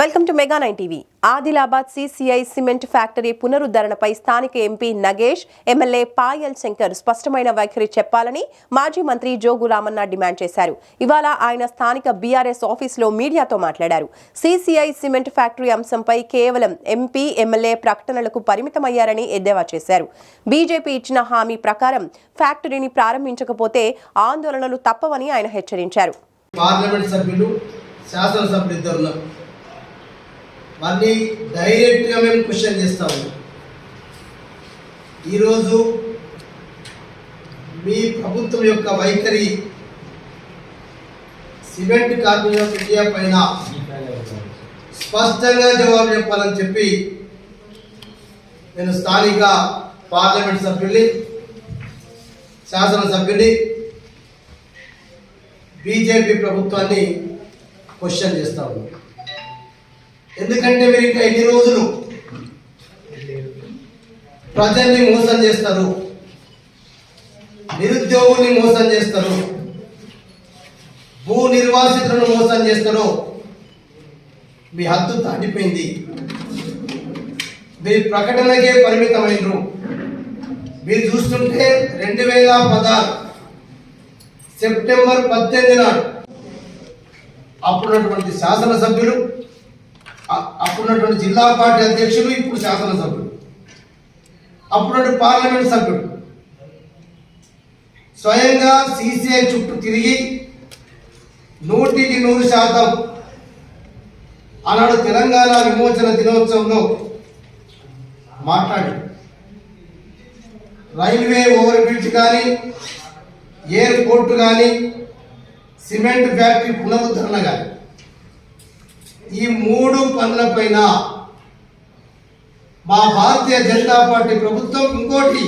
Welcome to mega 9 TV. Adilabad CCI cement factory పునరుద్ధరణపై స్థానిక MP Nagesh, MLA Payal Shankar స్పష్టమైన వైఖరి చెప్పాలని మాజీ మంత్రి జోగు రామన్న డిమాండ్ చేశారు. ఇవాళ ఆయన స్థానిక బీఆర్ఎస్ ఆఫీసులో మీడియాతో మాట్లాడారు. సిసిఐ సిమెంట్ ఫ్యాక్టరీ అంశంపై కేవలం ఎంపీ, ఎమ్మెల్యే ప్రకటనలకు పరిమితమయ్యారని ఎద్దేవా చేశారు. బీజేపీ ఇచ్చిన హామీ ప్రకారం ఫ్యాక్టరీని ప్రారంభించకపోతే ఆందోళనలు తప్పవని ఆయన హెచ్చరించారు. పార్లమెంట్ సభ్యులు, శాసనసభ్యులు మళ్ళీ డైరెక్ట్గా మేము క్వశ్చన్ చేస్తాము. ఈరోజు మీ ప్రభుత్వం యొక్క వైఖరి సిమెంట్ కార్మికుల ఇండియా పైన స్పష్టంగా జవాబు చెప్పాలని చెప్పి నేను స్థానిక పార్లమెంట్ సభ్యుల్ని, శాసనసభ్యుల్ని, బీజేపీ ప్రభుత్వాన్ని క్వశ్చన్ చేస్తా ఉన్నాం. ఎందుకంటే మీరు ఇంకా ఎన్ని రోజులు ప్రజల్ని మోసం చేస్తారు, నిరుద్యోగుల్ని మోసం చేస్తారు, భూ నిర్వాసితులను మోసం చేస్తారు. మీ హద్దు దాటిపోయింది. మీరు ప్రకటనకే పరిమితమైనరు. మీరు చూస్తుంటే 2016 సెప్టెంబర్ 18 నాడు అప్పుడున్నటువంటి శాసనసభ్యులు, అప్పుడున్నటువంటి జిల్లా పార్టీ అధ్యక్షులు, ఇప్పుడు శాసనసభ్యులు, అప్పుడున్నటువంటి పార్లమెంట్ సభ్యుడు స్వయంగా సిసిఐ చుట్టూ తిరిగి 100% ఆనాడు తెలంగాణ విమోచన దినోత్సవంలో మాట్లాడి రైల్వే ఓవర్ బ్రిడ్జ్ కానీ, ఎయిర్పోర్ట్ కానీ, సిమెంట్ ఫ్యాక్టరీ పునరుద్ధరణ కానీ, ఈ 3 పనులపైన మా భారతీయ జనతా పార్టీ ప్రభుత్వం, ఇంకోటి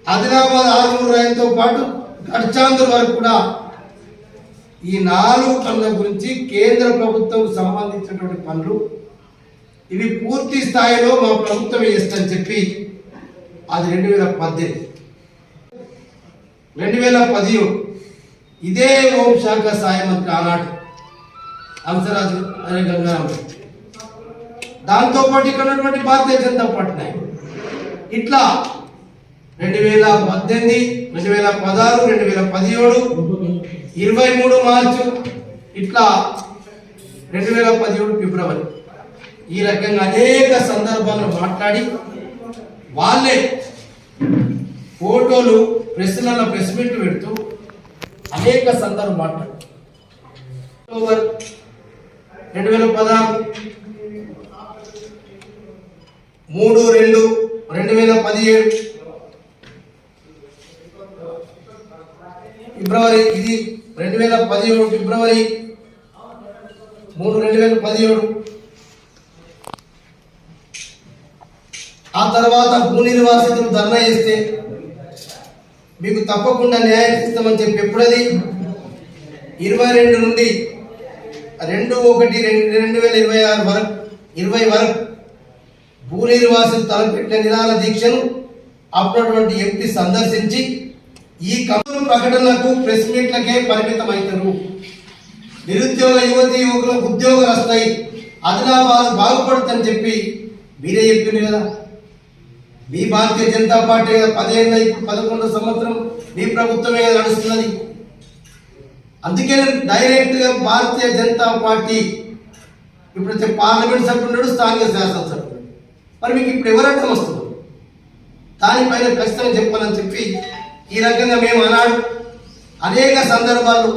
ఆదిలాబాద్ ఆర్మూర్ రైలుతో పాటు గడ్చాందూర్ వరకు కూడా ఈ 4 పనుల గురించి కేంద్ర ప్రభుత్వం సంబంధించినటువంటి పనులు ఇవి పూర్తి స్థాయిలో మా ప్రభుత్వం చేస్తుందని చెప్పి అది 2017 ఇదే హోంశాఖ సహాయ మంత్రి ఆనాడు హంసరాజు అనే గంగారాం, దాంతోపాటు ఇక్కడ ఉన్నటువంటి భారతీయ జనతా పార్టీ నాయకులు ఇట్లా 2018, 2016, 2017, 23 మార్చు, ఇట్లా 2017 ఫిబ్రవరి ఈ రకంగా అనేక సందర్భాల్లో మాట్లాడి వాళ్ళే ఫోటోలు ప్రెస్లలో ప్రెస్ మీట్ పెడుతూ అనేక సందర్భాలు మాట్లాడు. అక్టోబర్ 2016, 3/2/2017 ఫిబ్రవరి, ఇది 2017 ఫిబ్రవరి 3, 2017. ఆ తర్వాత భూ నిర్వాసితులు ధర్నా చేస్తే మీకు తప్పకుండా న్యాయం ఇస్తామని చెప్పి ఎప్పుడది 22 నుండి 2/1/2026 వరకు 20 వరకు భూ నిర్వాసితులు తలపెట్టిన నిరాహార దీక్షను అప్పుడున్నటువంటి ఎంపీ సందర్శించి ఈ కంపెనీ ప్రకటనలకు ప్రెస్ మీట్లకే పరిమితమవుతారు. నిరుద్యోగ యువతి యువకులకు ఉద్యోగాలు వస్తాయి, ఆదిలాబాద్ బాగుపడుతుందని చెప్పి మీరే చెప్పింది కదా. మీ భారతీయ జనతా పార్టీ 10 ఏళ్ళ, ఇప్పుడు 11వ సంవత్సరం మీ ప్రభుత్వమే నడుస్తున్నది. అందుకే డైరెక్ట్గా భారతీయ జనతా పార్టీ ఇప్పుడు పార్లమెంట్ సభ్యుడు, స్థానిక శాసనసభ్యుడు, మరి మీకు ఇప్పుడు ఎవరడ్డం వస్తుంది? దానిపైన ఖచ్చితంగా చెప్పాలని చెప్పి ఈ రకంగా మేము ఆనాడు అనేక సందర్భాలు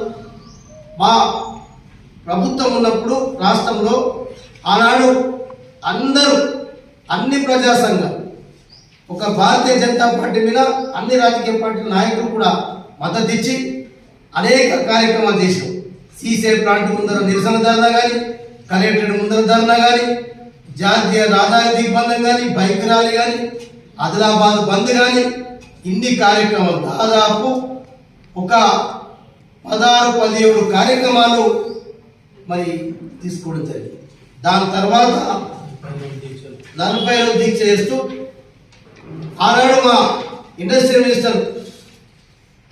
మా ప్రభుత్వం ఉన్నప్పుడు రాష్ట్రంలో ఆనాడు అందరూ, అన్ని ప్రజా సంఘాలు, ఒక భారతీయ జనతా పార్టీ మీద అన్ని రాజకీయ పార్టీల నాయకులు కూడా మద్దతు ఇచ్చి అనేక కార్యక్రమాలు చేసాం. సీసీఐ ప్లాంట్ ముందర నిరసన ధర్నా కానీ, కలెక్టరేట్ ముందర ధర్నా కానీ, జాతీయ రహదారి దిగ్బంధం కానీ, బైక్ ర్యాలీ కానీ, ఆదిలాబాద్ బంద్ కానీ, ఇన్ని కార్యక్రమాలు దాదాపు ఒక 16-17 కార్యక్రమాలు మరి తీసుకోవడం జరిగింది. దాని తర్వాత 40 దీక్ష చేస్తూ ఆనాడు మా ఇండస్ట్రియల్ మినిస్టర్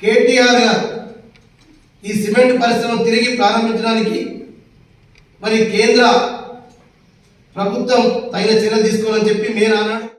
కేటీఆర్ గారు ఈ సిమెంట్ పరిశ్రమ తిరిగి ప్రారంభించడానికి మరి కేంద్ర ప్రభుత్వం తగిన చర్య తీసుకోవాలని చెప్పి మేము ఆనాడు